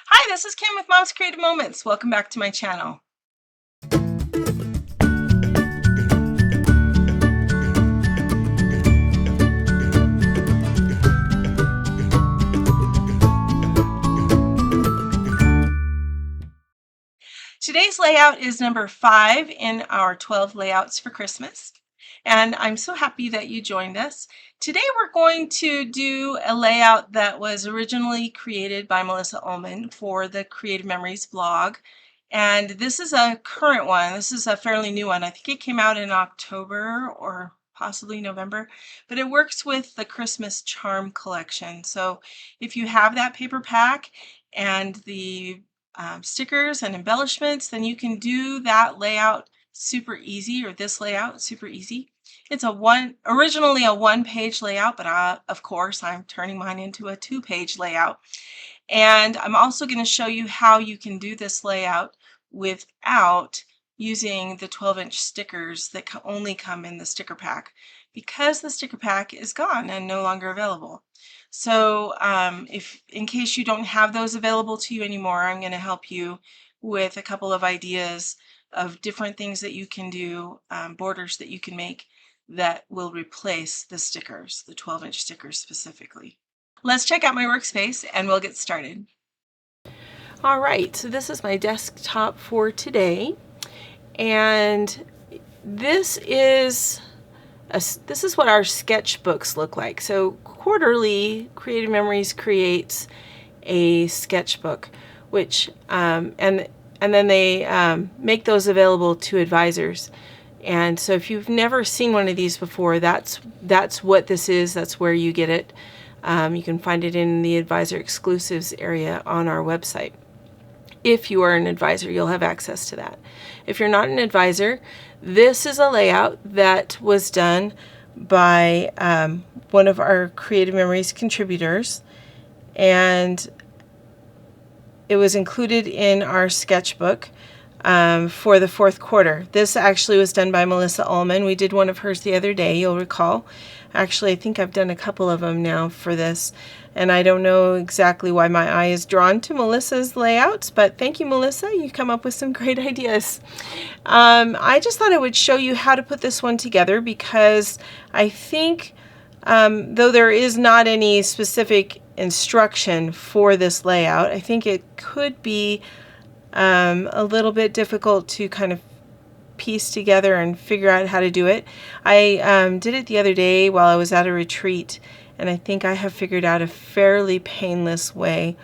Hi, this is Kim with Mom's Creative Moments. Welcome back to my channel. Today's layout is number 5 in our 12 layouts for Christmas. And I'm so happy that you joined us. Today we're going to do a layout that was originally created by Mellisa Ullman for the Creative Memories blog. And this is a current one. This is a fairly new one. I think it came out in October or possibly November, but it works with the Christmas Charm collection. So if you have that paper pack and the stickers and embellishments, then you can do that layout super easy, or this layout super easy. It's originally a one-page layout, but of course I'm turning mine into a 2-page layout. And I'm also going to show you how you can do this layout without using the 12-inch stickers that only come in the sticker pack, because the sticker pack is gone and no longer available. So if in case you don't have those available to you anymore, I'm going to help you with a couple of ideas of different things that you can do, borders that you can make that will replace the stickers, the 12-inch stickers specifically. Let's check out my workspace and we'll get started. All right, so this is my desktop for today, and this is what our sketchbooks look like. So quarterly, Creative Memories creates a sketchbook, which and then they make those available to advisors. And so if you've never seen one of these before, that's what this is. That's where you get it. You can find it in the advisor exclusives area on our website. If you are an advisor, you'll have access to that. If you're not an advisor, this is a layout that was done by one of our Creative Memories contributors, and it was included in our sketchbook for the 4th quarter. This actually was done by Mellisa Ullman. We did one of hers the other day, you'll recall. Actually, I think I've done a couple of them now for this, and I don't know exactly why my eye is drawn to Melissa's layouts, but thank you, Mellisa. You come up with some great ideas. I just thought I would show you how to put this one together, because I think though there is not any specific instruction for this layout, I think it could be a little bit difficult to kind of piece together and figure out how to do it. I did it the other day while I was at a retreat, and I think I have figured out a fairly painless way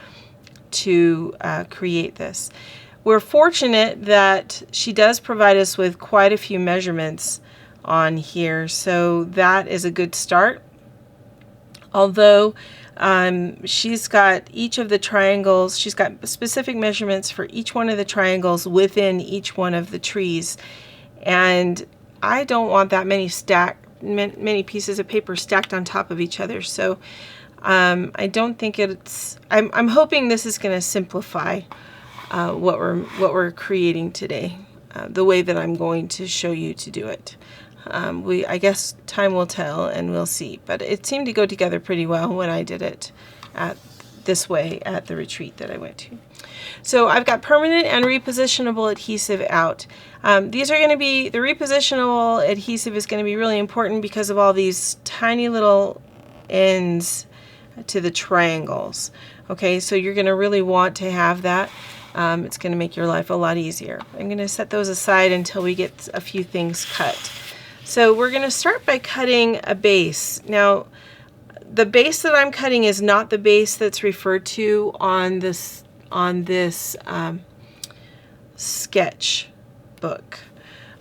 to create this. We're fortunate that she does provide us with quite a few measurements on here, so that is a good start. Although she's got each of the triangles, she's got specific measurements for each one of the triangles within each one of the trees, and I don't want that many pieces of paper stacked on top of each other, so I don't think I'm hoping this is going to simplify what we're creating today, the way that I'm going to show you to do it. I guess time will tell and we'll see, but it seemed to go together pretty well when I did it this way at the retreat that I went to. So I've got permanent and repositionable adhesive out. These are going to be, the repositionable adhesive is going to be really important because of all these tiny little ends to the triangles. Okay, so you're going to really want to have that. It's going to make your life a lot easier. I'm going to set those aside until we get a few things cut. So we're going to start by cutting a base. Now, the base that I'm cutting is not the base that's referred to on this sketch book.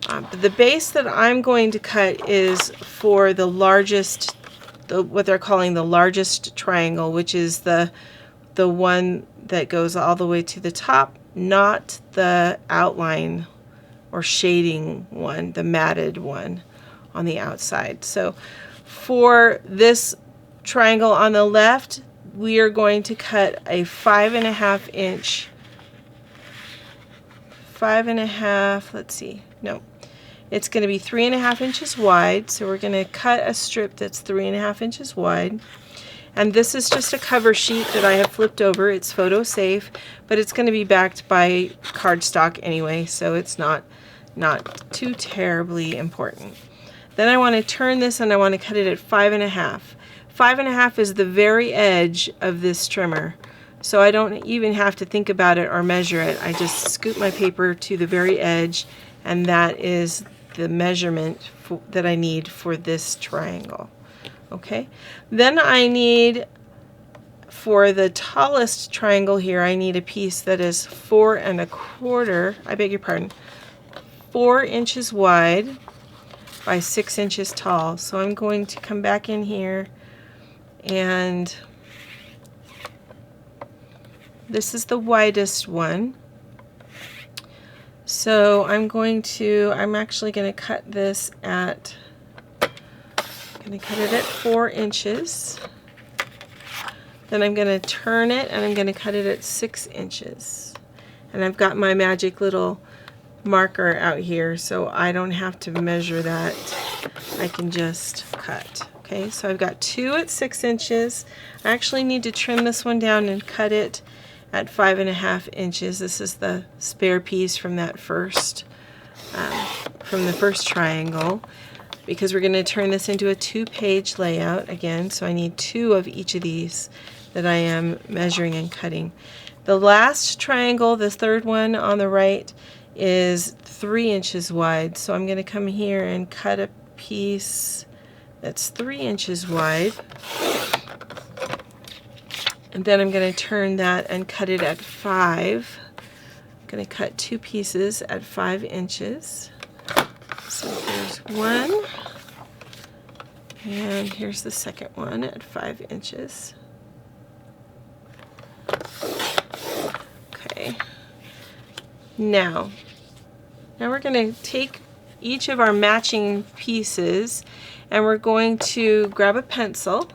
But the base that I'm going to cut is for the largest, what they're calling the largest triangle, which is the one that goes all the way to the top, not the outline or shading one, the matted one on the outside. So for this triangle on the left, we are going to cut a 5.5 inch, it's going to be 3.5 inches wide. So we're going to cut a strip that's 3.5 inches wide, And this is just a cover sheet that I have flipped over. It's photo safe, but it's going to be backed by cardstock anyway, so it's not too terribly important. Then I want to turn this and I want to cut it at 5.5. 5.5 is the very edge of this trimmer. So I don't even have to think about it or measure it. I just scoop my paper to the very edge, and that is the measurement that I need for this triangle. Okay, then I need, for the tallest triangle here, I need a piece that is 4 1/4, I beg your pardon, 4 inches wide by 6 inches tall. So I'm going to come back in here, and this is the widest one. So I'm actually going to cut this at, I'm going to cut it at 4 inches. Then I'm going to turn it and I'm going to cut it at 6 inches. And I've got my magic little marker out here, so I don't have to measure that. I can just cut. Okay, so I've got 2 at 6 inches. I actually need to trim this one down and cut it at 5.5 inches. This is the spare piece from that first, from the first triangle, because we're going to turn this into a 2-page layout again. So I need 2 of each of these that I am measuring and cutting. The last triangle, the third one on the right, is 3 inches wide. So I'm going to come here and cut a piece that's 3 inches wide. And then I'm going to turn that and cut it at 5. I'm going to cut 2 pieces at 5 inches. So here's one, and here's the second one at 5 inches. Okay. Now we're going to take each of our matching pieces, and we're going to grab a pencil,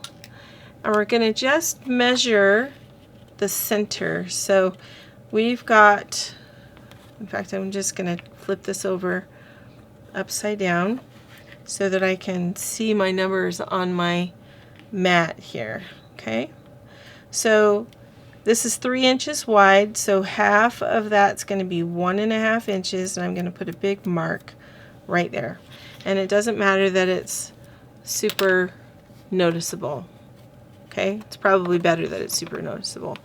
and we're going to just measure the center. So we've got, in fact, I'm just going to flip this over upside down so that I can see my numbers on my mat here. Okay, so this is 3 inches wide, so half of that's going to be 1.5 inches, and I'm going to put a big mark right there. And it doesn't matter that it's super noticeable. Okay, it's probably better that it's super noticeable.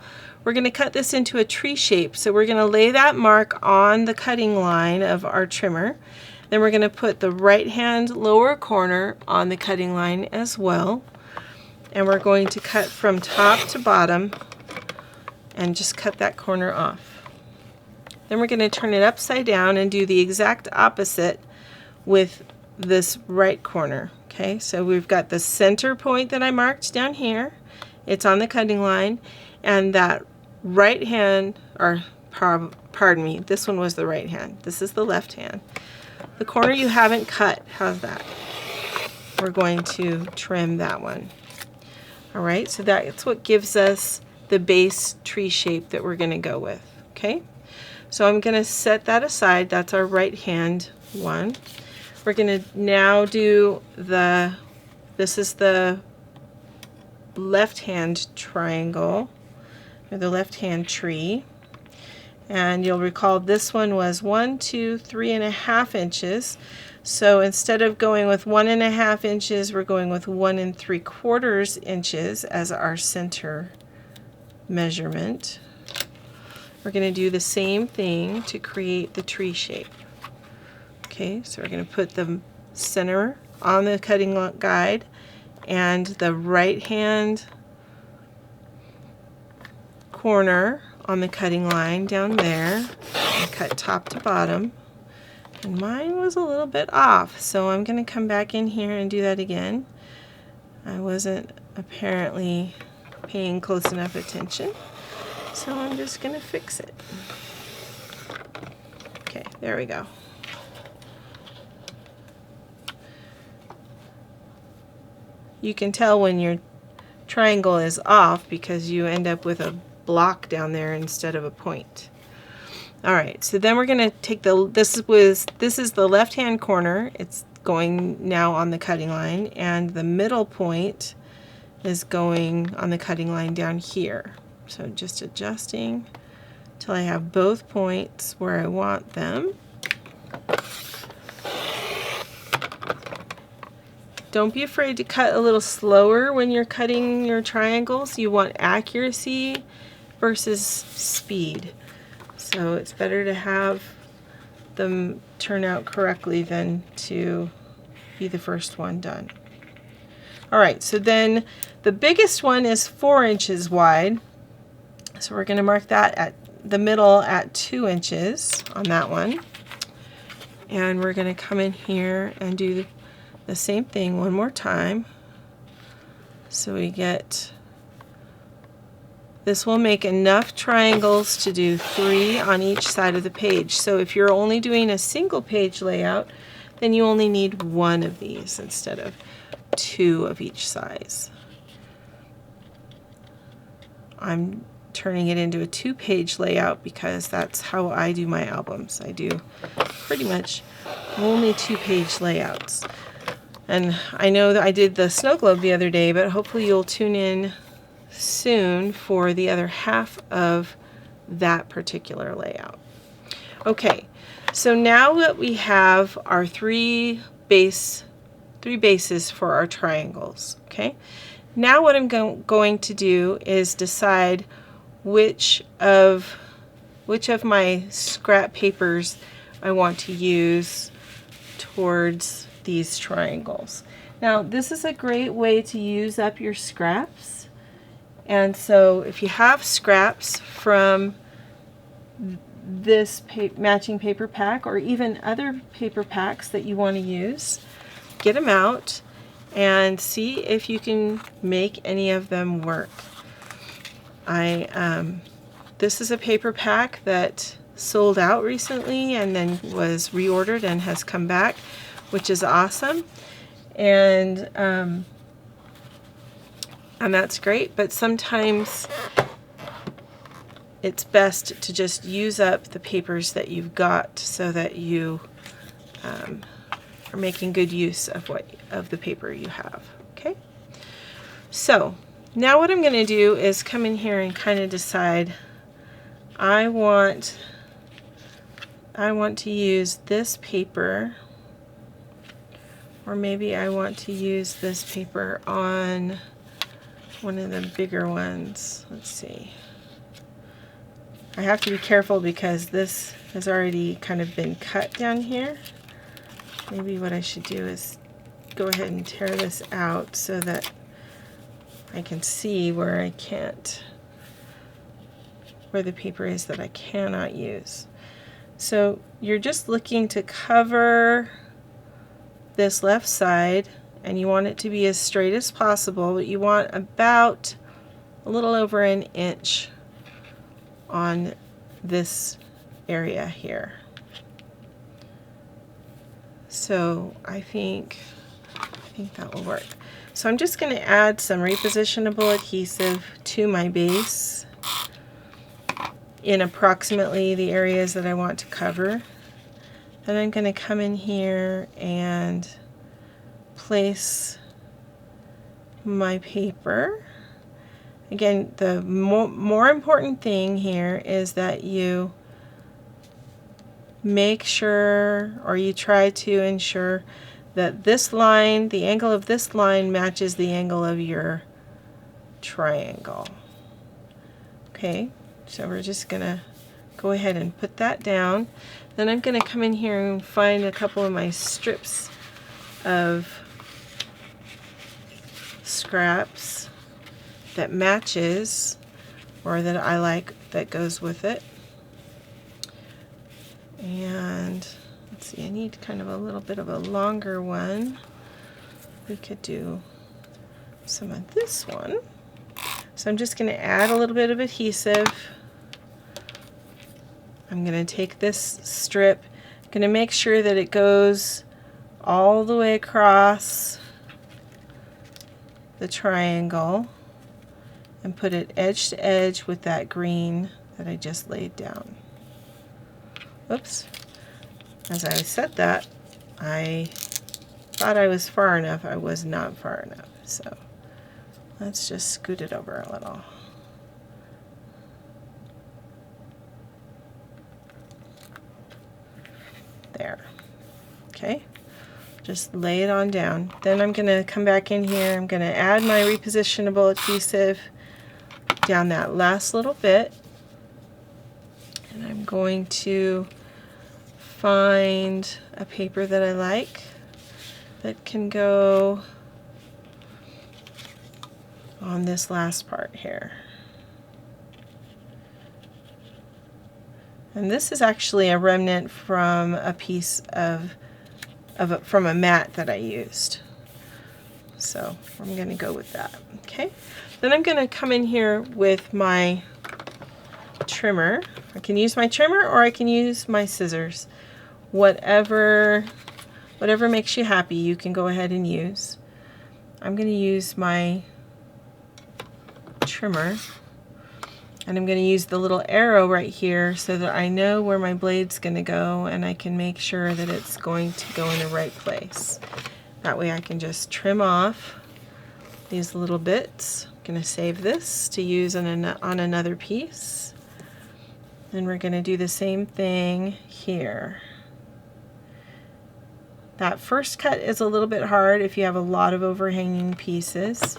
We're going to cut this into a tree shape, so we're going to lay that mark on the cutting line of our trimmer. Then we're going to put the right hand lower corner on the cutting line as well, and we're going to cut from top to bottom and just cut that corner off. Then we're going to turn it upside down and do the exact opposite with this right corner. Okay, so we've got the center point that I marked down here. It's on the cutting line, and that right hand, or pardon me, this one was the right hand. This is the left hand. The corner you haven't cut, how's that? We're going to trim that one. All right, so that's what gives us the base tree shape that we're going to go with. Okay, so I'm going to set that aside. That's our right hand one. We're going to now do this is the left hand triangle, or the left hand tree. And you'll recall this one was 1, 2, 3.5 inches. So instead of going with 1.5 inches, we're going with 1 3/4 inches as our center measurement. We're going to do the same thing to create the tree shape. Okay, so we're going to put the center on the cutting guide and the right hand corner on the cutting line down there, and cut top to bottom. And mine was a little bit off, so I'm going to come back in here and do that again. I wasn't apparently paying close enough attention, so I'm just going to fix it. Okay, there we go. You can tell when your triangle is off because you end up with a block down there instead of a point. All right, so then we're going to take this is the left hand corner. It's going now on the cutting line, and the middle point is going on the cutting line down here. So just adjusting till I have both points where I want them. Don't be afraid to cut a little slower when you're cutting your triangles. You want accuracy versus speed. So it's better to have them turn out correctly than to be the first one done. All right, so then the biggest one is 4 inches wide. So we're going to mark that at the middle at 2 inches on that one. And we're going to come in here and do the same thing one more time. So we get, this will make enough triangles to do 3 on each side of the page. So if you're only doing a single page layout, then you only need 1 of these instead of 2 of each size. I'm turning it into a 2-page layout because that's how I do my albums. I do pretty much only 2-page layouts. And I know that I did the snow globe the other day, but hopefully you'll tune in soon for the other half of that particular layout. Okay, so now that we have our three bases for our triangles, okay? Now what I'm going to do is decide which of my scrap papers I want to use towards these triangles. Now this is a great way to use up your scraps, and so if you have scraps from this matching paper pack or even other paper packs that you want to use, get them out and see if you can make any of them work. This is a paper pack that sold out recently and then was reordered and has come back, which is awesome, and that's great. But sometimes it's best to just use up the papers that you've got so that you are making good use of the paper you have. Okay, so now what I'm going to do is come in here and kind of decide I want to use this paper, or maybe I want to use this paper on one of the bigger ones. Let's see. I have to be careful because this has already kind of been cut down here. Maybe what I should do is go ahead and tear this out so that I can see where the paper is that I cannot use. So you're just looking to cover this left side, and you want it to be as straight as possible, but you want about a little over an inch on this area here. So I think that will work. So I'm just going to add some repositionable adhesive to my base in approximately the areas that I want to cover. Then I'm going to come in here and place my paper. Again, the more important thing here is that you make sure, or you try to ensure, that this line, the angle of this line, matches the angle of your triangle. Okay, so we're just going to go ahead and put that down. Then I'm going to come in here and find a couple of my strips of scraps that matches, or that I like, that goes with it. And let's see, I need kind of a little bit of a longer one. We could do some of this one. So I'm just going to add a little bit of adhesive. I'm going to take this strip, I'm going to make sure that it goes all the way across the triangle and put it edge to edge with that green that I just laid down. Oops. As I said that, I thought I was far enough. I was not far enough. So Let's just scoot it over a little. There. Okay. Just lay it on down. Then I'm going to come back in here. I'm going to add my repositionable adhesive down that last little bit. And I'm going to find a paper that I like that can go on this last part here. And this is actually a remnant from a piece from a mat that I used. So I'm going to go with that. Okay. Then I'm going to come in here with my trimmer. I can use my trimmer or I can use my scissors. Whatever makes you happy, you can go ahead and use. I'm going to use my trimmer, and I'm going to use the little arrow right here so that I know where my blade's going to go, and I can make sure that it's going to go in the right place. That way I can just trim off these little bits. I'm going to save this to use on another piece. Then we're going to do the same thing here. That first cut is a little bit hard if you have a lot of overhanging pieces,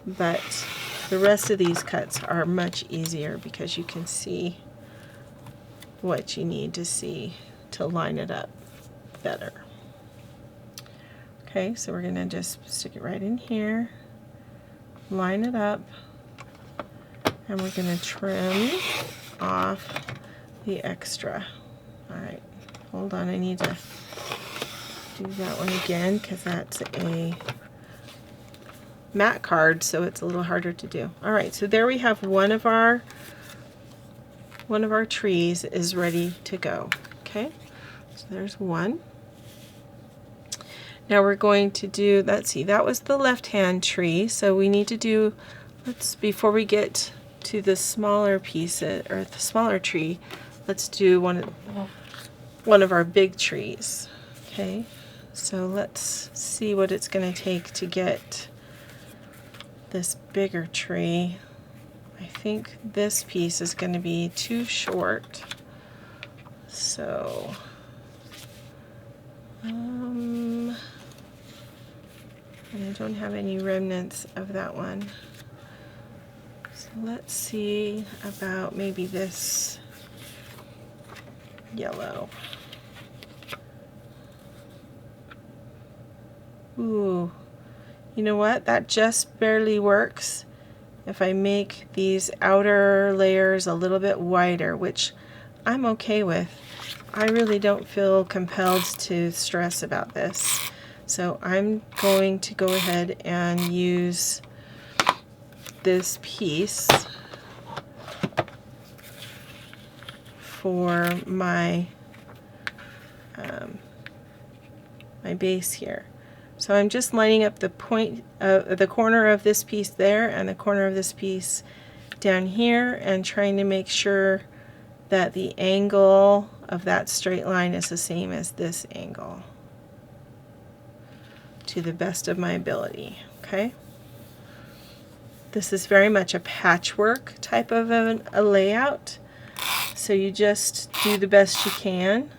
but the rest of these cuts are much easier because you can see what you need to see to line it up better. Okay, so we're going to just stick it right in here, line it up, and we're going to trim off the extra. Alright, hold on, I need to do that one again because that's a matte card, so it's a little harder to do. Alright, so there we have one of our trees is ready to go. Okay, so there's one. Now we're going to do, let's see, that was the left hand tree, so we need to do, before we get to the smaller pieces, or the smaller tree, let's do one of our big trees. Okay, so let's see what it's going to take to get this bigger tree. I think this piece is going to be too short, so and I don't have any remnants of that one. So let's see about maybe this yellow. Ooh, you know what? That just barely works if I make these outer layers a little bit wider, which I'm okay with. I really don't feel compelled to stress about this. So I'm going to go ahead and use this piece for my my base here. So I'm just lining up the point of the corner of this piece there and the corner of this piece down here, and trying to make sure that the angle of that straight line is the same as this angle to the best of my ability. Okay, this is very much a patchwork type of a layout, so you just do the best you can,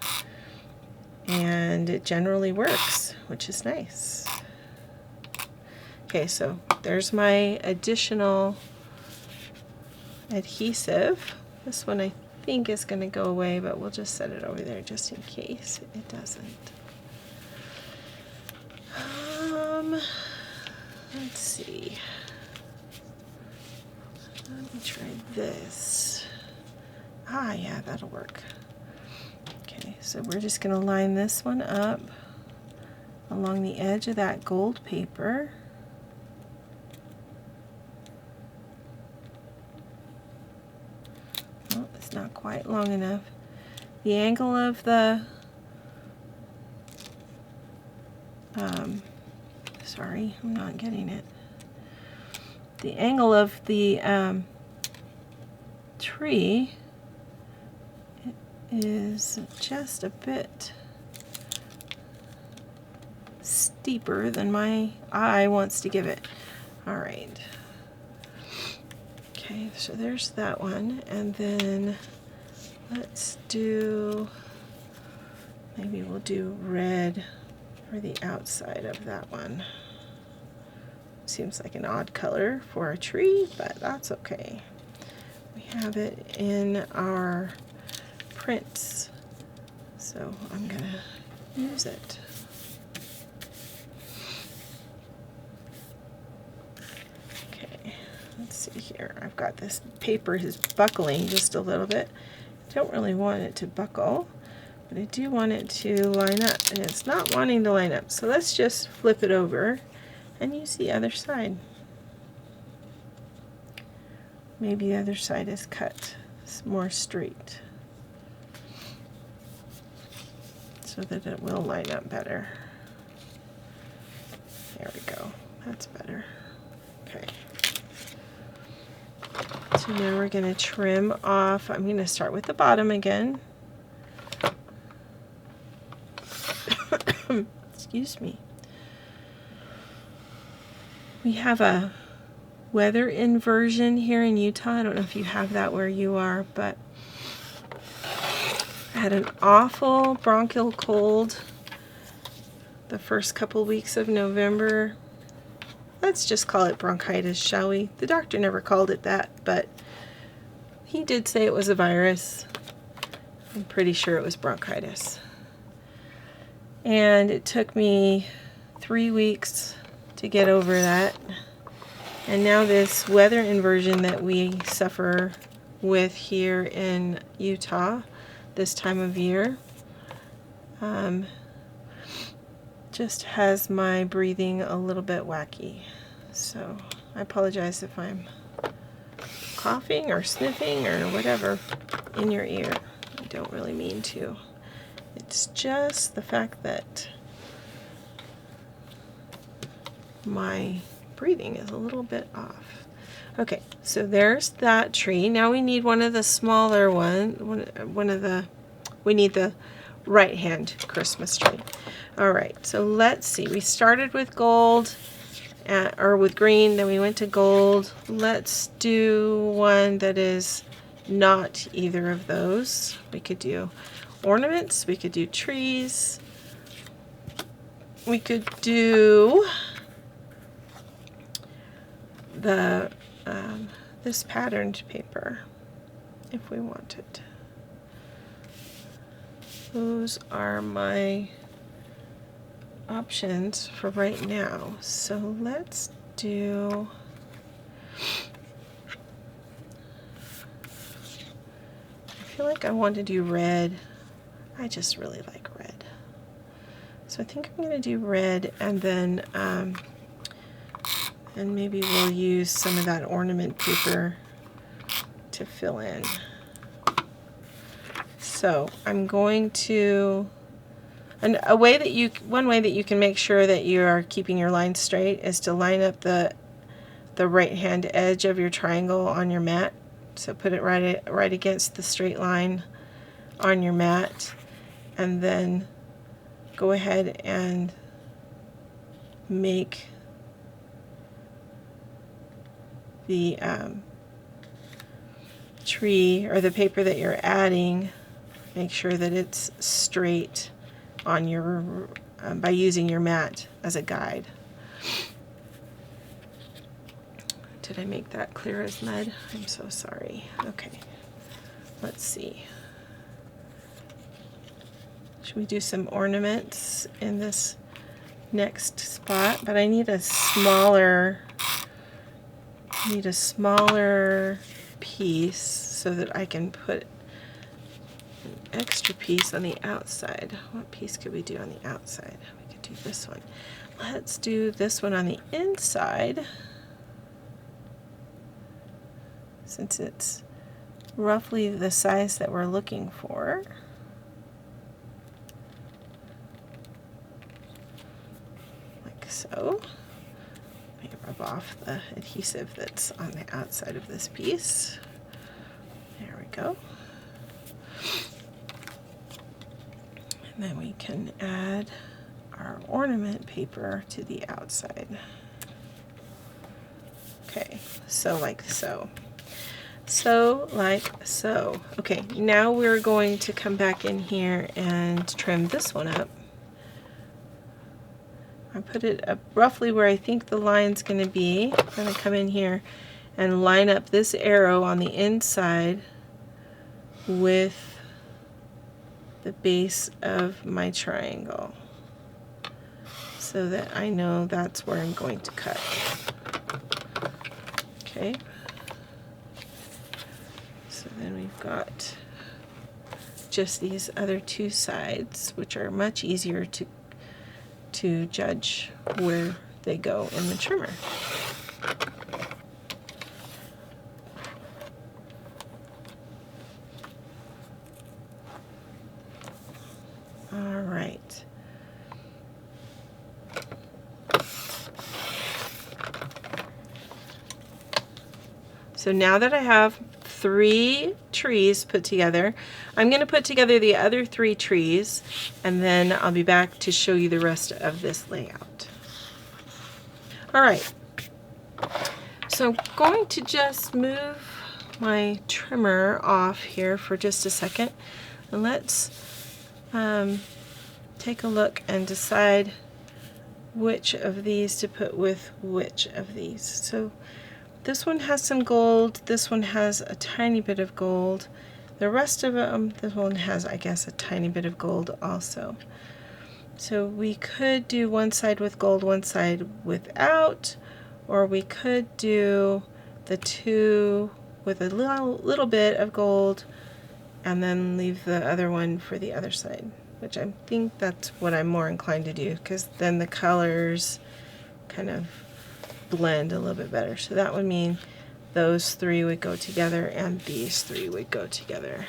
and it generally works, which is nice. Okay, so there's my additional adhesive. This one I think is going to go away, but we'll just set it over there just in case it doesn't. Let's see. Let me try this. Ah, yeah, that'll work. Okay, so we're just going to line this one up along the edge of that gold paper. Oh, it's not quite long enough. The angle of the sorry, I'm not getting it. The angle of the tree is just a bit steeper than my eye wants to give it. All right. Okay, so there's that one, and then let's do, maybe we'll do red for the outside of that one. Seems like an odd color for a tree, but that's okay. We have it in our prints, so I'm gonna use it. Okay, let's see here. I've got this paper is buckling just a little bit. I don't really want it to buckle, but I do want it to line up, and it's not wanting to line up. So let's just flip it over and use the other side. Maybe the other side is cut more straight so that it will line up better. There we go. That's better. Okay. So now we're going to trim off. I'm going to start with the bottom again. Excuse me. We have a weather inversion here in Utah. I don't know if you have that where you are, but I had an awful bronchial cold the first couple weeks of November. Let's just call it bronchitis, shall we? The doctor never called it that, but he did say it was a virus. I'm pretty sure it was bronchitis. And it took me 3 weeks to get over that. And now this weather inversion that we suffer with here in Utah this time of year just has my breathing a little bit wacky. So I apologize if I'm coughing or sniffing or whatever in your ear. I don't really mean to. It's just the fact that my breathing is a little bit off. Okay, so there's that tree. Now we need one of the smaller we need the right hand Christmas tree. All right, so let's see. We started with gold, or with green, then we went to gold. Let's do one that is not either of those. We could do ornaments, we could do trees, we could do the this patterned paper if we wanted. Those are my options for right now. So let's do I feel like I want to do red. I just really like red. So I think I'm going to do red, and then and maybe we'll use some of that ornament paper to fill in. So I'm going to, and one way that you can make sure that you are keeping your line straight is to line up the right hand edge of your triangle on your mat. So put it right against the straight line on your mat, and then go ahead and make the tree or the paper that you're adding, make sure that it's straight on your by using your mat as a guide. Did I make that clear as mud? I'm so sorry. Okay, let's see. Should we do some ornaments in this next spot? But I need a smaller piece so that I can put an extra piece on the outside. What piece could we do on the outside? We could do this one. Let's do this one on the inside, since it's roughly the size that we're looking for. Like so. Let me rub off the adhesive that's on the outside of this piece. There we go. And then we can add our ornament paper to the outside. Okay, so like so. So like so. Okay, now we're going to come back in here and trim this one up. I put it up roughly where I think the line's going to be. I'm going to come in here and line up this arrow on the inside with the base of my triangle so that I know that's where I'm going to cut. Okay. So then we've got just these other two sides, which are much easier to judge where they go in the trimmer. All right. So now that I have 3 trees put together, I'm going to put together the other 3 trees, and then I'll be back to show you the rest of this layout. All right. So I'm going to just move my trimmer off here for just a second, and let's take a look and decide which of these to put with which of these. So this one has some gold, this one has a tiny bit of gold, the rest of them, this one has, I guess, a tiny bit of gold also. So we could do one side with gold, one side without, or we could do the two with a little bit of gold and then leave the other one for the other side, which I think that's what I'm more inclined to do, because then the colors kind of blend a little bit better. So that would mean those 3 would go together and these 3 would go together.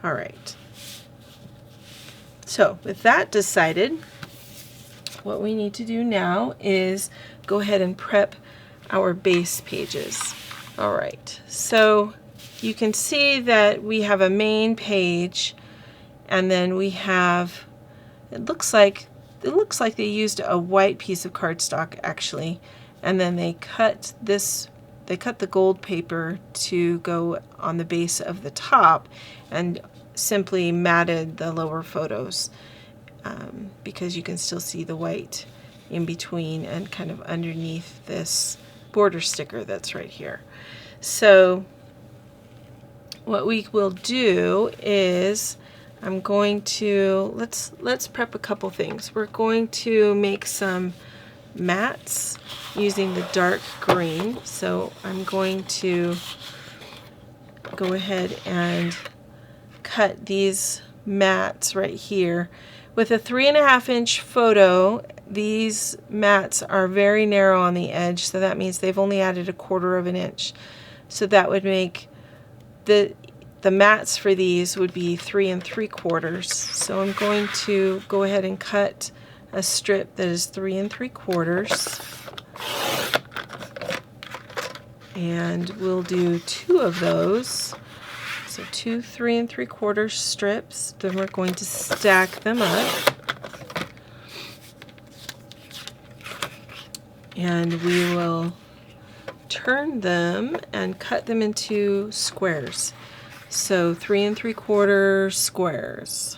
All right. So with that decided, what we need to do now is go ahead and prep our base pages. All right. So you can see that we have a main page, and then we have, it looks like they used a white piece of cardstock actually, and then they cut the gold paper to go on the base of the top and simply matted the lower photos because you can still see the white in between and kind of underneath this border sticker that's right here. So what we will do is I'm going to, let's prep a couple things. We're going to make some mats using the dark green. So I'm going to go ahead and cut these mats right here. With a 3.5-inch photo, these mats are very narrow on the edge, so that means they've only added 1/4 of an inch. So that would make the mats for these would be 3 3/4. So I'm going to go ahead and cut a strip that is 3 3/4. And we'll do 2 of those. So 2 3 3/4 strips. Then we're going to stack them up. And we will turn them and cut them into squares. So 3 3/4 squares.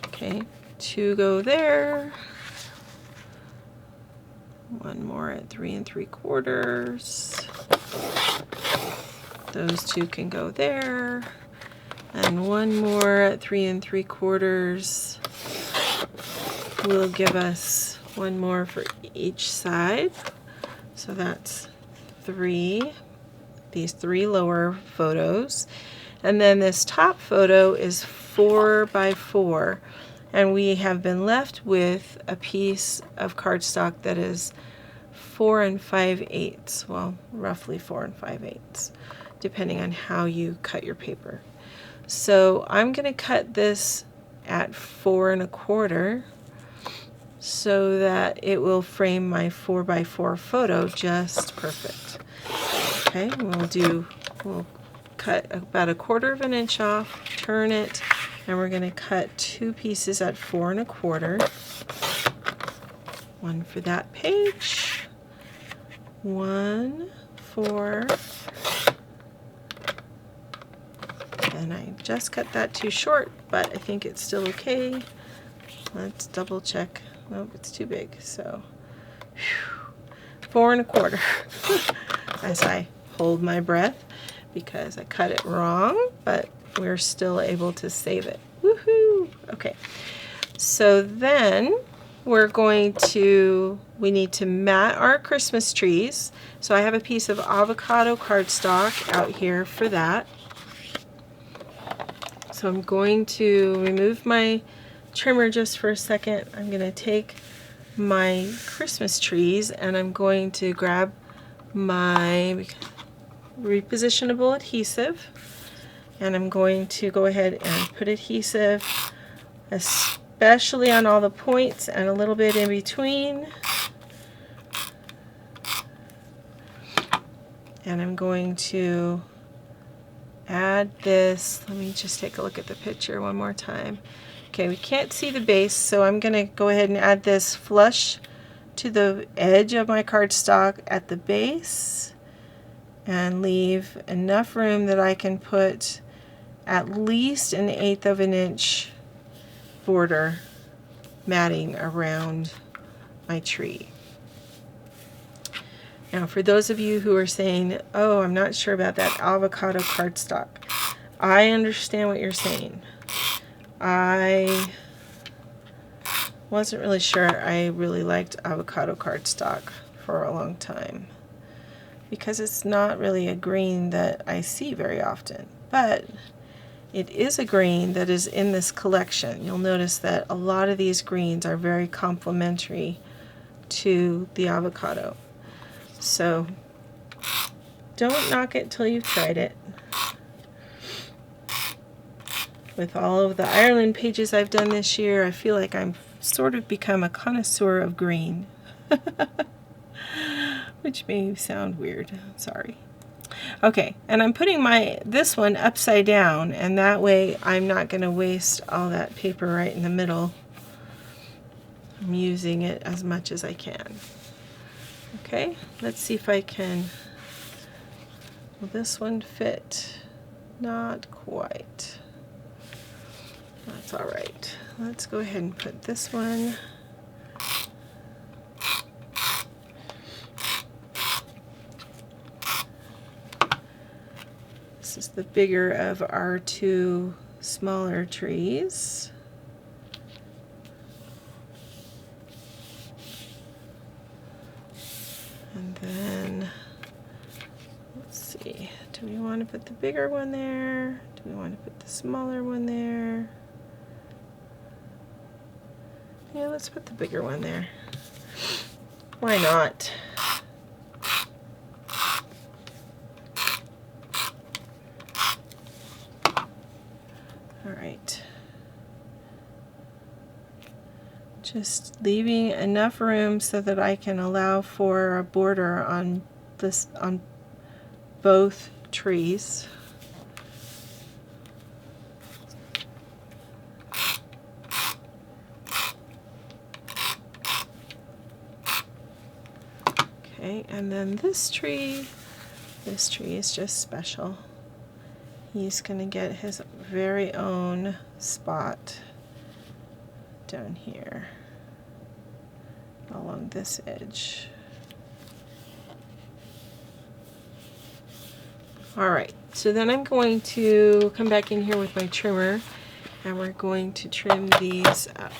Okay, 2 go there. 1 more at 3 3/4. Those 2 can go there. And 1 more at 3 3/4 will give us 1 more for each side. So that's 3. These 3 lower photos, and then this top photo is 4 by 4, and we have been left with a piece of cardstock that is 4 5/8, well, roughly 4 5/8, depending on how you cut your paper. So I'm going to cut this at 4 1/4 so that it will frame my 4 by 4 photo just perfect. Okay, we'll cut about 1/4 of an inch off, turn it, and we're going to cut 2 pieces at 4 1/4. One for that page. 1 for, and I just cut that too short, but I think it's still okay. Let's double check. Nope, it's too big. So 4 1/4 as I hold my breath because I cut it wrong, but we're still able to save it. Woohoo! Okay, so then we need to mat our Christmas trees. So I have a piece of avocado cardstock out here for that. So I'm going to remove my trimmer just for a second. I'm going to take my Christmas trees and I'm going to grab my repositionable adhesive, and I'm going to go ahead and put adhesive especially on all the points and a little bit in between. And I'm going to add this. Let me just take a look at the picture one more time. Okay, we can't see the base, so I'm going to go ahead and add this flush to the edge of my cardstock at the base and leave enough room that I can put at least 1/8 of an inch border matting around my tree. Now, for those of you who are saying, oh, I'm not sure about that avocado cardstock, I understand what you're saying. I wasn't really sure I really liked avocado cardstock for a long time because it's not really a green that I see very often, but it is a green that is in this collection. You'll notice that a lot of these greens are very complementary to the avocado. So don't knock it till you've tried it. With all of the Ireland pages I've done this year, I feel like I'm sort of become a connoisseur of green. Which may sound weird, sorry. Okay, and I'm putting this one upside down, and that way I'm not going to waste all that paper right in the middle. I'm using it as much as I can. Okay, let's see if I can, will this one fit? Not quite. That's all right. Let's go ahead and put this one. This is the bigger of our 2 smaller trees. And then, let's see, do we want to put the bigger one there? Do we want to put the smaller one there? Yeah, let's put the bigger one there. Why not? All right. Just leaving enough room so that I can allow for a border on both trees. Okay, and then this tree is just special. He's going to get his very own spot down here along this edge. Alright, so then I'm going to come back in here with my trimmer and we're going to trim these up.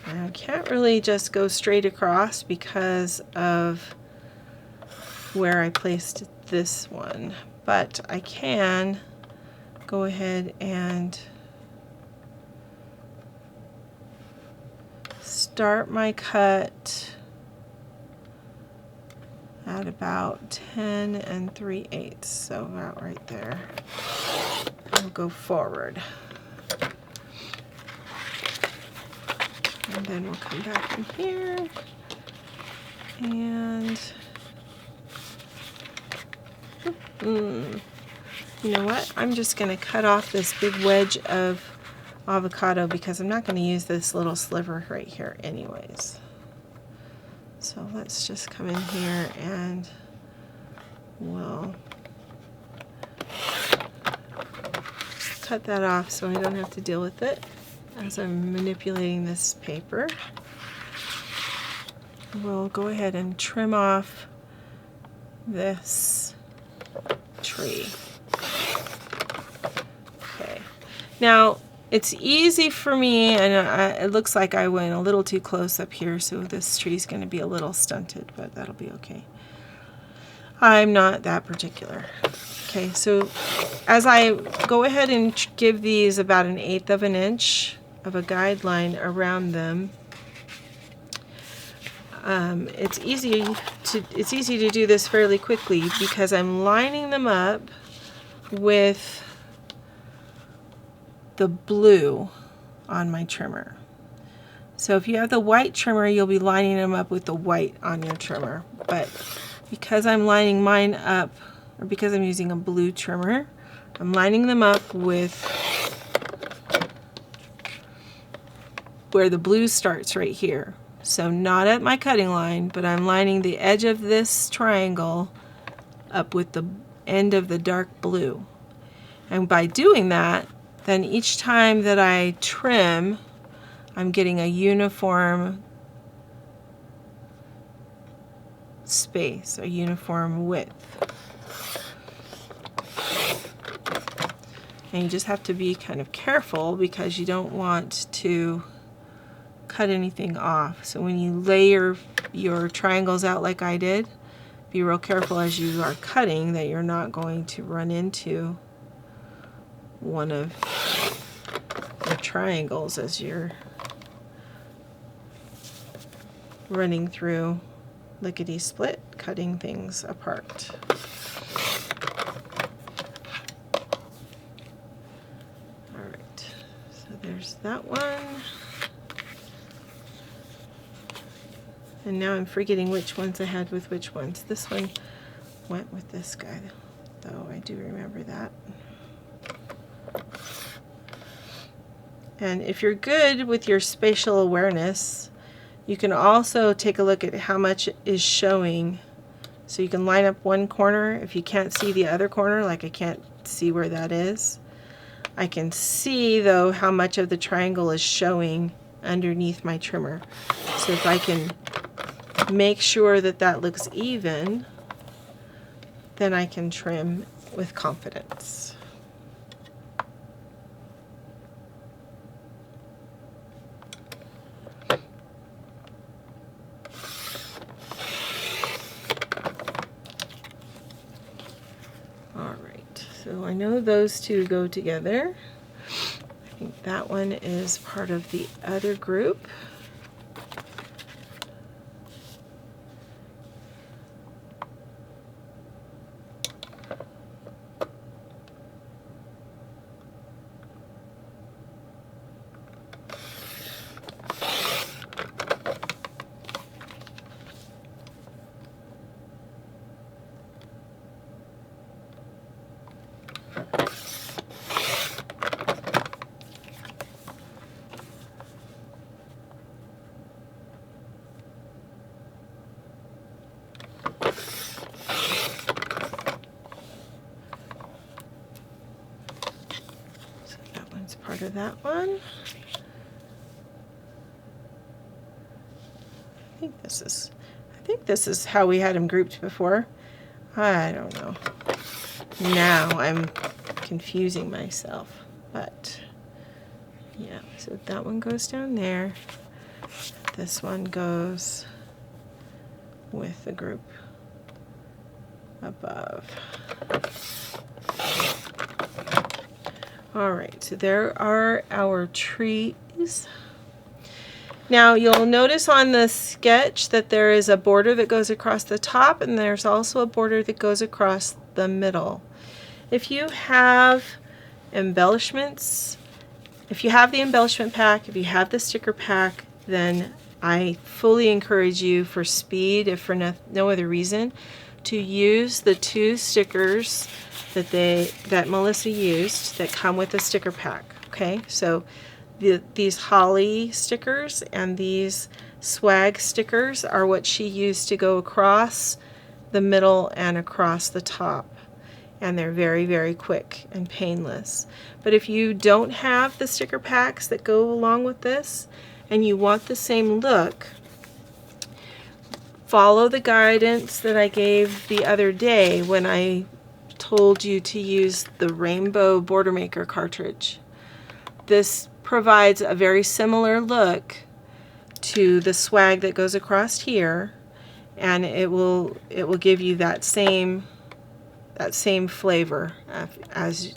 Now, I can't really just go straight across because of where I placed this one, but I can go ahead and start my cut at about 10 3/8, so about right there. I'll go forward. And then we'll come back in here and you know what? I'm just going to cut off this big wedge of avocado because I'm not going to use this little sliver right here anyways. So let's just come in here and we'll cut that off so I don't have to deal with it as I'm manipulating this paper. We'll go ahead and trim off this tree. Okay. Now, it's easy for me, and it looks like I went a little too close up here, so this tree is going to be a little stunted, but that'll be okay. I'm not that particular. Okay, so as I go ahead and give these about 1/8 of an inch of a guideline around them, it's easy to do this fairly quickly because I'm lining them up with the blue on my trimmer. So if you have the white trimmer, you'll be lining them up with the white on your trimmer. But because I'm lining mine up, or because I'm using a blue trimmer, I'm lining them up with where the blue starts right here. So not at my cutting line, but I'm lining the edge of this triangle up with the end of the dark blue. And by doing that, then each time that I trim, I'm getting a uniform space, a uniform width. And you just have to be kind of careful because you don't want to cut anything off. So when you lay your triangles out like I did, be real careful as you are cutting that you're not going to run into one of your triangles as you're running through lickety-split, cutting things apart. Alright, so there's that one. And now I'm forgetting which ones I had with which ones. This one went with this guy, though I do remember that. And if you're good with your spatial awareness, you can also take a look at how much is showing. So you can line up one corner. If you can't see the other corner, like I can't see where that is, I can see though how much of the triangle is showing underneath my trimmer. So if I can make sure that that looks even, then I can trim with confidence. So I know those two go together. I think that one is part of the other group. Part of that one. I think this is how we had them grouped before. I don't know. Now I'm confusing myself, but yeah, so that one goes down there. This one goes with the group above. Alright, so there are our trees. Now you'll notice on the sketch that there is a border that goes across the top and there's also a border that goes across the middle. If you have embellishments, if you have the embellishment pack, if you have the sticker pack, then I fully encourage you, for speed, if for no other reason, to use the two stickers that Mellisa used that come with the sticker pack. Okay, so these holly stickers and these swag stickers are what she used to go across the middle and across the top. And they're very, very quick and painless. But if you don't have the sticker packs that go along with this and you want the same look, follow the guidance that I gave the other day when I told you to use the Rainbow Border Maker cartridge. This provides a very similar look to the swag that goes across here, and it will give you that same flavor, as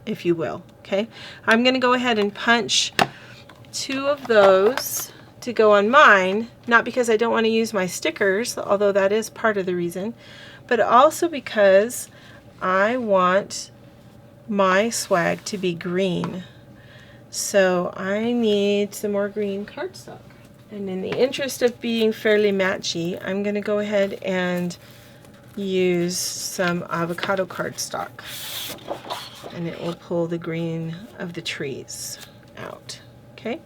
if you will. Okay, I'm going to go ahead and punch 2 of those to go on mine, not because I don't want to use my stickers, although that is part of the reason, but also because I want my swag to be green. So I need some more green cardstock. And in the interest of being fairly matchy, I'm going to go ahead and use some avocado cardstock. And it will pull the green of the trees out. Okay?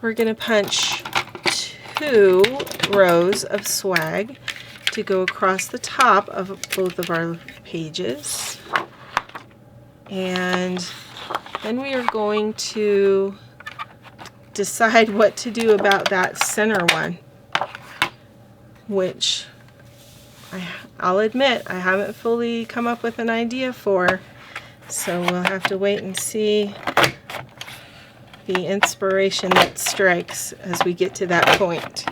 We're going to punch 2 rows of swag to go across the top of both of our pages. And then we are going to decide what to do about that center one, which I'll admit I haven't fully come up with an idea for, so we'll have to wait and see the inspiration that strikes as we get to that point.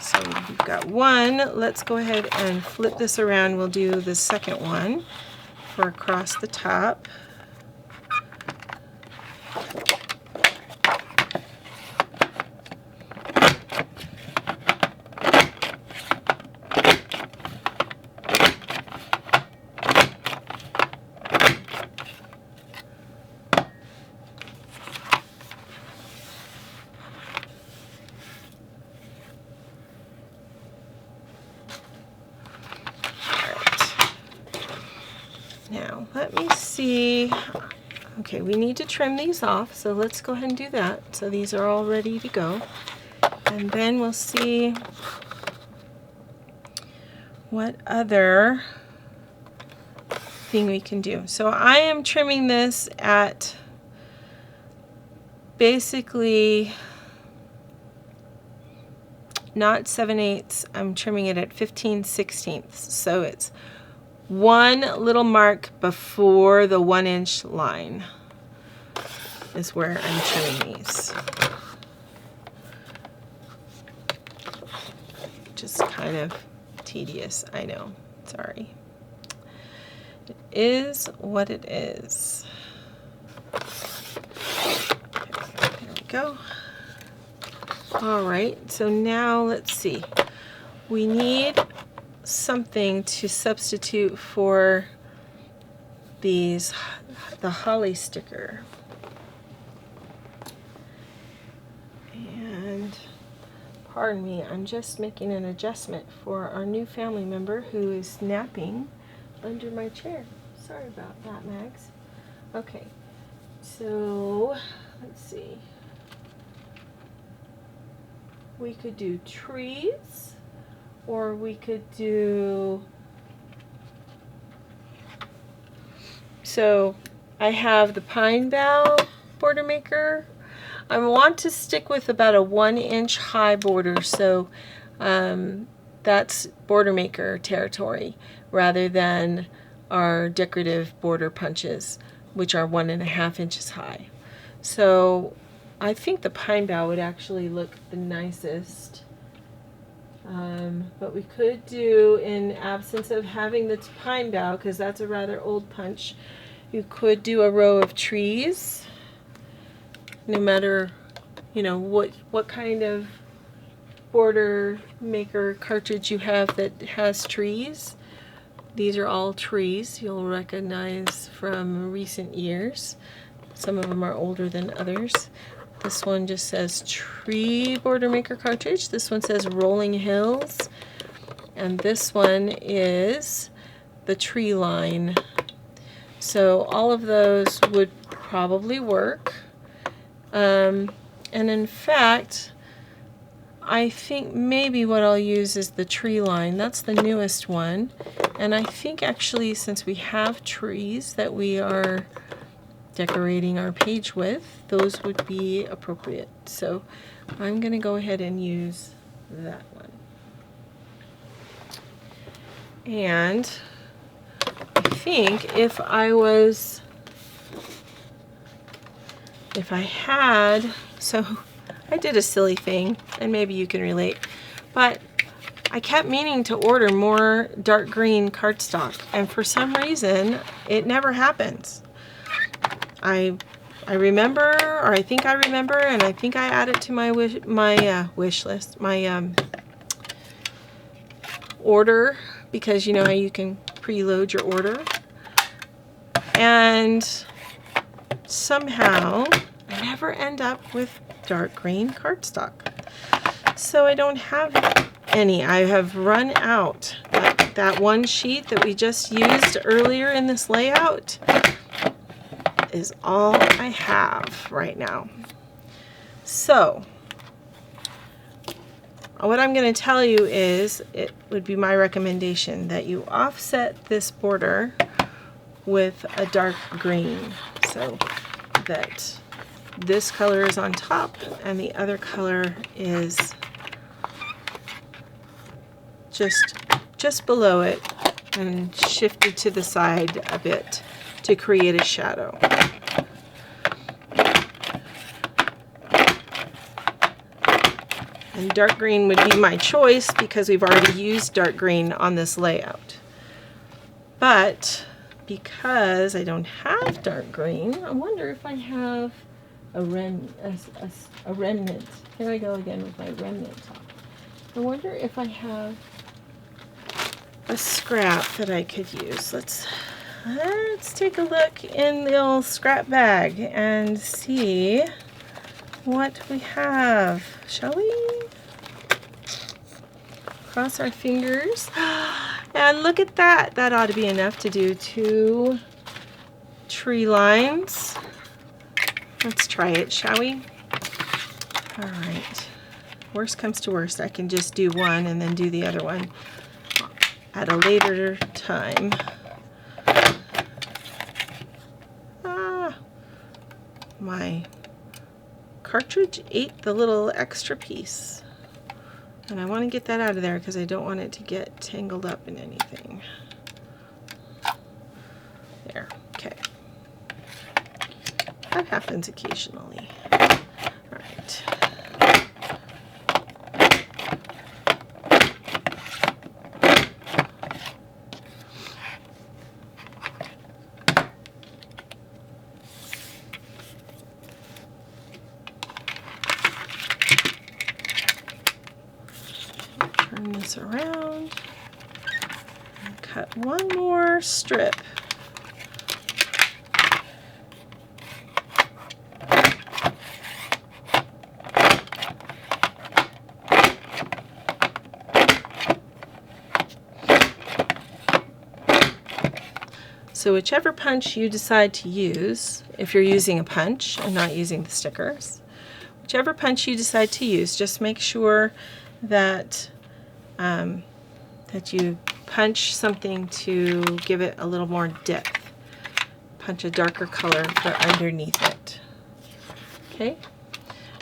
So we've got one. Let's go ahead and flip this around. We'll do the second one for across the top. Now, let me see. Okay, we need to trim these off, so let's go ahead and do that. So these are all ready to go. And then we'll see what other thing we can do. So I am trimming this at basically not 7/8, I'm trimming it at 15/16. So it's 1 little mark before the 1-inch line is where I'm trimming these. Just kind of tedious, I know. Sorry. It is what it is. Okay, there we go. All right, so now let's see. We need something to substitute for the holly sticker. And pardon me, I'm just making an adjustment for our new family member who is napping under my chair. Sorry about that, Mags. Okay, so let's see. We could do trees. Or we could do, so I have the pine bough border maker. I want to stick with about a 1-inch high border, so that's border maker territory rather than our decorative border punches, which are 1.5 inches high. So I think the pine bough would actually look the nicest. But we could do, in absence of having the pine bough, because that's a rather old punch, you could do a row of trees, no matter, you know, what kind of border maker cartridge you have that has trees. These are all trees you'll recognize from recent years. Some of them are older than others. This one just says Tree Border Maker Cartridge. This one says Rolling Hills. and this one is the Treeline. So all of those would probably work. And in fact, I think maybe what I'll use is the Treeline. That's the newest one. And I think actually, since we have trees that we are decorating our page with, those would be appropriate. So I'm going to go ahead and use that one. And I think if I had, so I did a silly thing, and maybe you can relate, but I kept meaning to order more dark green cardstock, and for some reason it never happens. I remember, or I think I remember, and I think I added to my wish list, my order, because you know how you can preload your order, and somehow I never end up with dark green cardstock. So I don't have any. I have run out. That one sheet that we just used earlier in this layout is all I have right now. So what I'm going to tell you is, it would be my recommendation that you offset this border with a dark green, so that this color is on top and the other color is just below it and shifted to the side a bit to create a shadow. And dark green would be my choice because we've already used dark green on this layout. But because I don't have dark green, I wonder if I have a remnant. Here I go again with my remnant top. I wonder if I have a scrap that I could use. Let's take a look in the old scrap bag and see what we have. Shall we? Cross our fingers. And look at that. That ought to be enough to do 2 tree lines. Let's try it, shall we? All right. Worst comes to worst, I can just do one and then do the other one at a later time. My cartridge ate the little extra piece. And I want to get that out of there because I don't want it to get tangled up in anything. There, okay. That happens occasionally. All right. Turn this around and cut one more strip. So whichever punch you decide to use, if you're using a punch and not using the stickers, whichever punch you decide to use, just make sure that that you punch something to give it a little more depth. Punch a darker color for underneath it. Okay?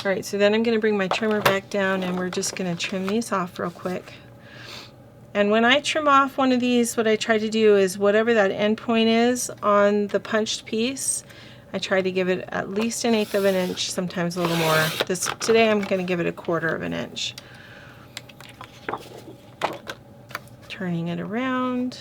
All right, so then I'm going to bring my trimmer back down and we're just going to trim these off real quick. And when I trim off one of these, what I try to do is whatever that end point is on the punched piece, I try to give it at least 1/8 of an inch, sometimes a little more. Today I'm going to give it 1/4 of an inch. Turning it around,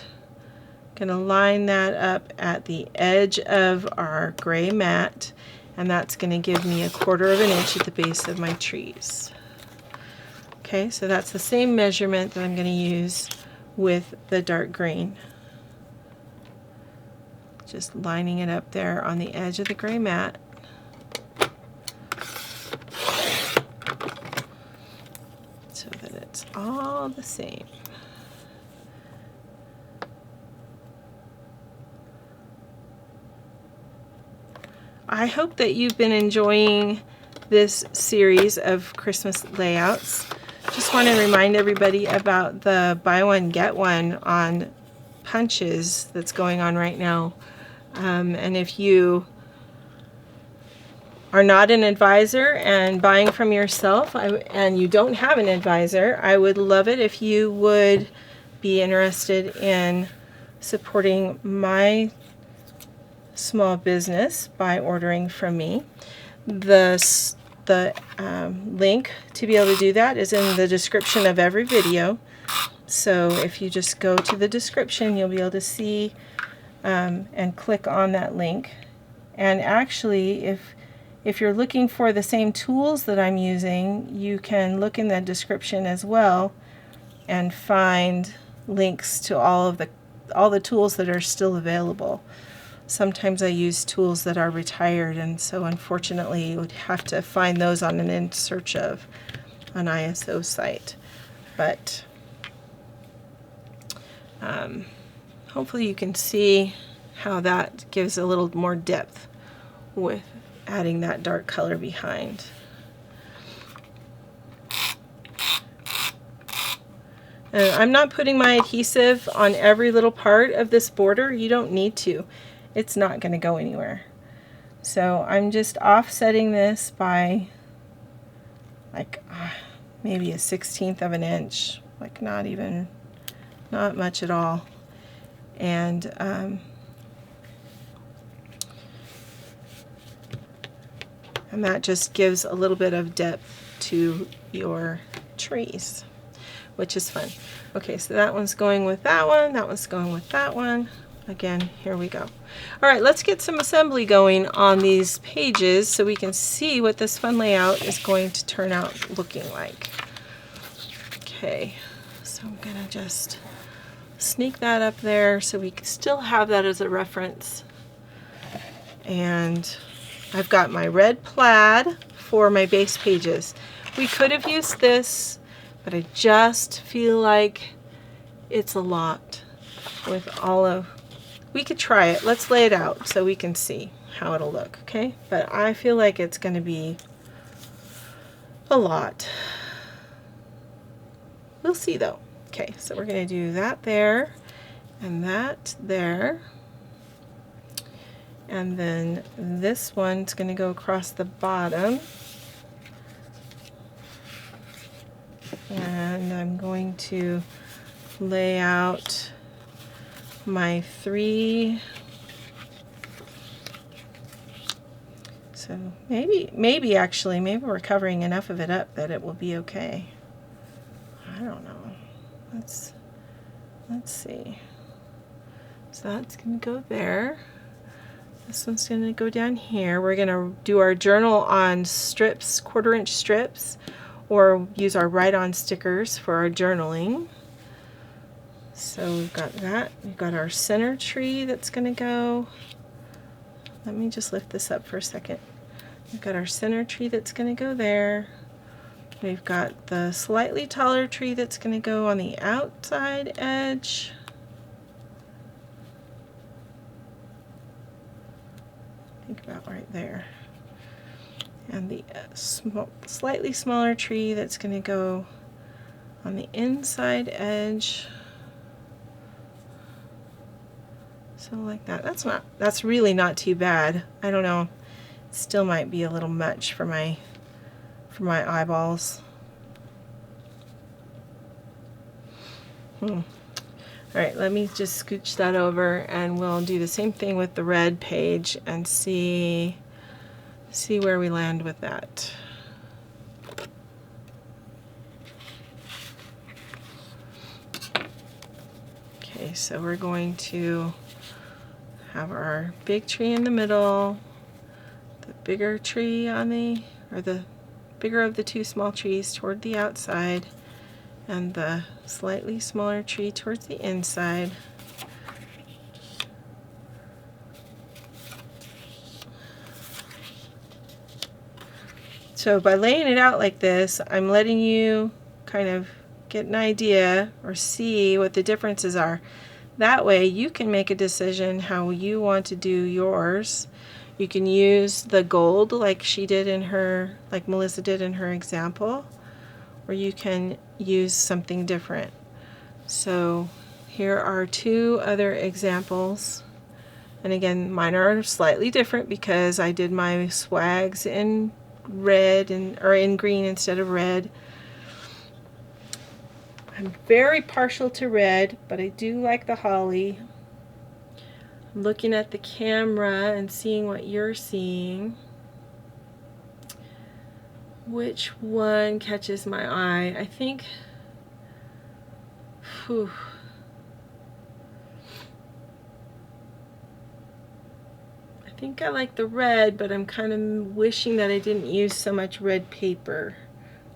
going to line that up at the edge of our gray mat, and that's going to give me 1/4 of an inch at the base of my trees. Okay, so that's the same measurement that I'm going to use with the dark green. Just lining it up there on the edge of the gray mat. So that it's all the same. I hope that you've been enjoying this series of Christmas layouts. Just want to remind everybody about the buy one get one on punches that's going on right now. And if you are not an advisor and buying from yourself, and you don't have an advisor, I would love it if you would be interested in supporting my small business by ordering from me. The link to be able to do that is in the description of every video. So if you just go to the description, you'll be able to see and click on that link. And actually, if you're looking for the same tools that I'm using, you can look in the description as well and find links to all the tools that are still available. Sometimes I use tools that are retired, and so unfortunately you would have to find those on an in search of an ISO site. But hopefully you can see how that gives a little more depth with adding that dark color behind. And I'm not putting my adhesive on every little part of this border. You don't need to. It's not going to go anywhere. So I'm just offsetting this by like maybe a 1/16 of an inch, like not much at all. And that just gives a little bit of depth to your trees, which is fun. Okay, so that one's going with that one, that one's going with that one. Again, here we go. All right, let's get some assembly going on these pages so we can see what this fun layout is going to turn out looking like. Okay, so I'm gonna just sneak that up there so we can still have that as a reference. And I've got my red plaid for my base pages. We could have used this, but I just feel like it's a lot with all of... We could try it. Let's lay it out so we can see how it'll look, okay? But I feel like it's going to be a lot. We'll see though. Okay, so we're going to do that there and that there. And then this one's going to go across the bottom. And I'm going to lay out my 3. So maybe we're covering enough of it up that it will be okay. I don't know. Let's see. So that's going to go there. This one's going to go down here. We're going to do our journal on strips, 1/4 inch strips, or use our write-on stickers for our journaling. So we've got that. We've got our center tree that's going to go. Let me just lift this up for a second. We've got our center tree that's going to go there. We've got the slightly taller tree that's going to go on the outside edge. Think about right there. And the slightly smaller tree that's going to go on the inside edge. So like that. That's really not too bad. I don't know. It still might be a little much for my eyeballs. All right, let me just scooch that over and we'll do the same thing with the red page and see where we land with that. Okay, so we're going to have our big tree in the middle, the bigger tree on the bigger of the 2 small trees toward the outside, and the slightly smaller tree towards the inside. So by laying it out like this, I'm letting you kind of get an idea or see what the differences are. That way you can make a decision how you want to do yours. You can use the gold like she did in her, like Mellisa did in her example, or you can use something different. So here are two other examples. And again, mine are slightly different because I did my swags in red or in green instead of red. I'm very partial to red, but I do like the holly. I'm looking at the camera and seeing what you're seeing. Which one catches my eye? I think, whew, I think I like the red, but I'm kind of wishing that I didn't use so much red paper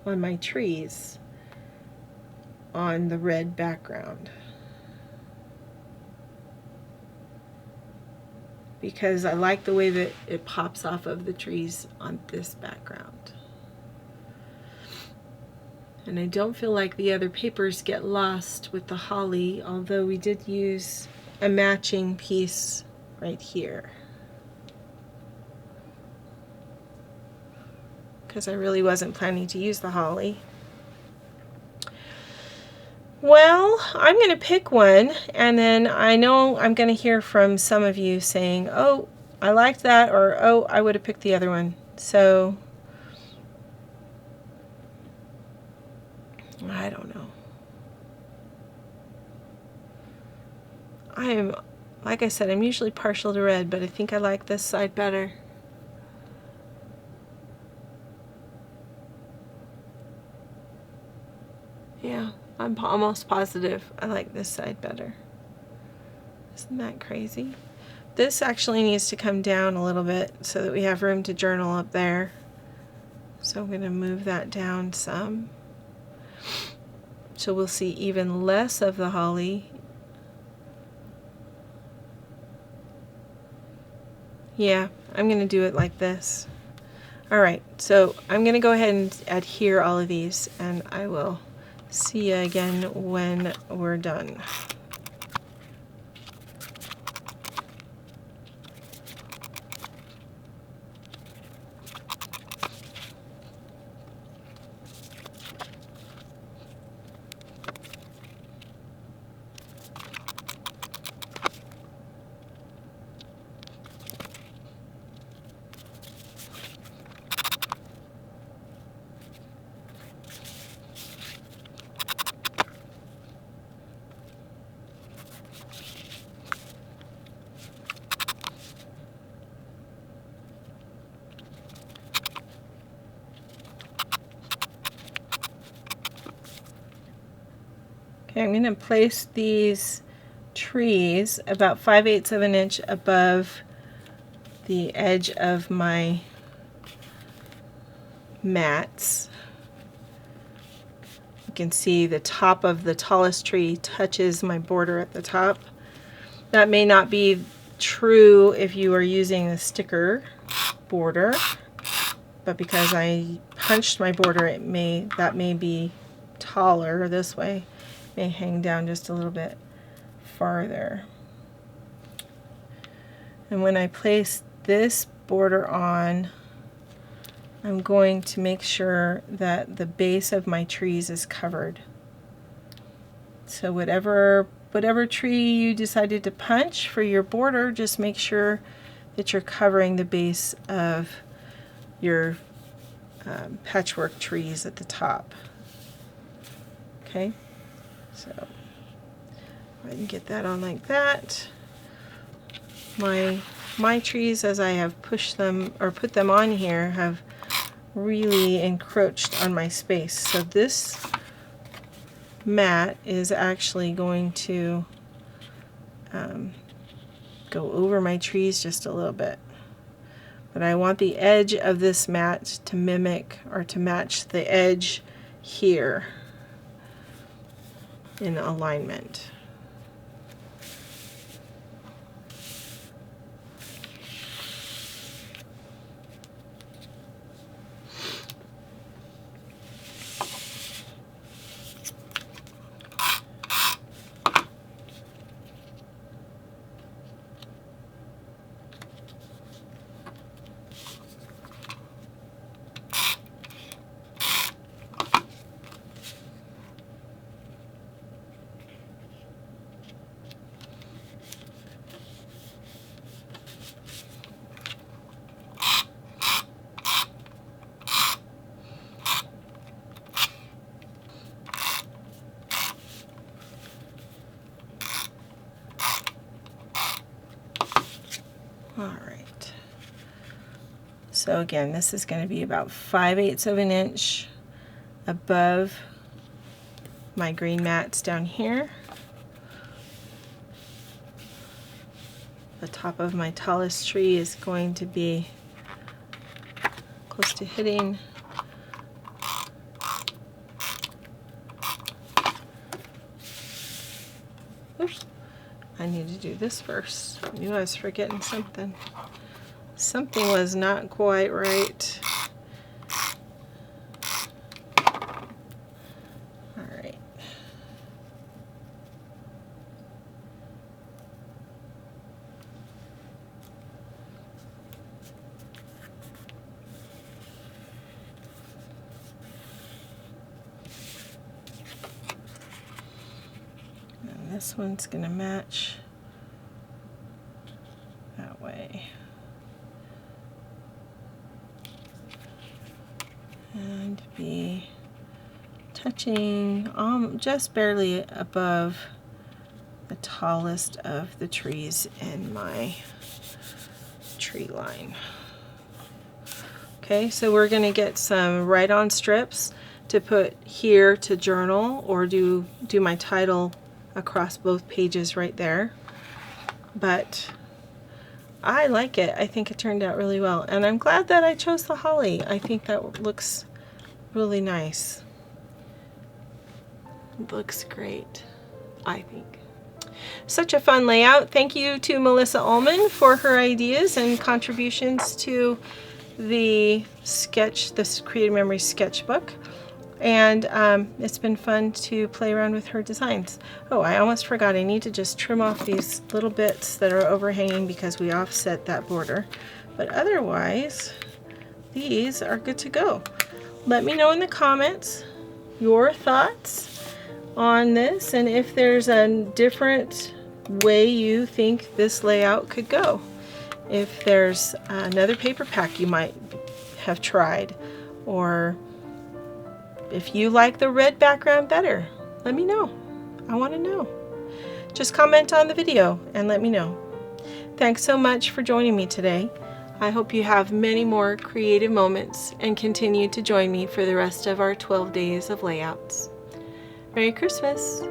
on my trees on the red background, because I like the way that it pops off of the trees on this background. And I don't feel like the other papers get lost with the holly, although we did use a matching piece right here, because I really wasn't planning to use the holly. Well, I'm going to pick one, and then I know I'm going to hear from some of you saying, oh, I liked that, or oh, I would have picked the other one. So I don't know. I am, like I said, I'm usually partial to red, but I think I like this side better. Yeah, I'm almost positive I like this side better. Isn't that crazy? This actually needs to come down a little bit so that we have room to journal up there. So I'm going to move that down some. So we'll see even less of the holly. Yeah, I'm going to do it like this. Alright, so I'm going to go ahead and adhere all of these, and I will see you again when we're done. Okay, I'm going to place these trees about 5/8 of an inch above the edge of my mats. You can see the top of the tallest tree touches my border at the top. That may not be true if you are using a sticker border, but because I punched my border, that may be taller this way. It may hang down just a little bit farther. And when I place this border on, I'm going to make sure that the base of my trees is covered. So whatever tree you decided to punch for your border, just make sure that you're covering the base of your patchwork trees at the top. Okay, so I can get that on like that. My trees, as I have pushed them or put them on here, have really encroached on my space. So this mat is actually going to go over my trees just a little bit. But I want the edge of this mat to mimic or to match the edge here in alignment. All right. So again, this is going to be about 5/8 of an inch above my green mats down here. The top of my tallest tree is going to be close to hitting. Oops, I need to do this first. I knew I was forgetting something. Something was not quite right. All right. And this one's going to match that way. And be touching just barely above the tallest of the trees in my tree line. Okay, so we're going to get some write-on strips to put here to journal, or do my title across both pages right there. But I like it. I think it turned out really well, and I'm glad that I chose the holly. I think that looks really nice. It looks great, I think. Such a fun layout. Thank you to Mellisa Ullman for her ideas and contributions to the Creative Memory sketchbook. And it's been fun to play around with her designs. Oh, I almost forgot. I need to just trim off these little bits that are overhanging because we offset that border. But otherwise, these are good to go. Let me know in the comments your thoughts on this, and if there's a different way you think this layout could go. If there's another paper pack you might have tried, or if you like the red background better, let me know. I want to know. Just comment on the video and let me know. Thanks so much for joining me today. I hope you have many more creative moments and continue to join me for the rest of our 12 days of layouts. Merry Christmas!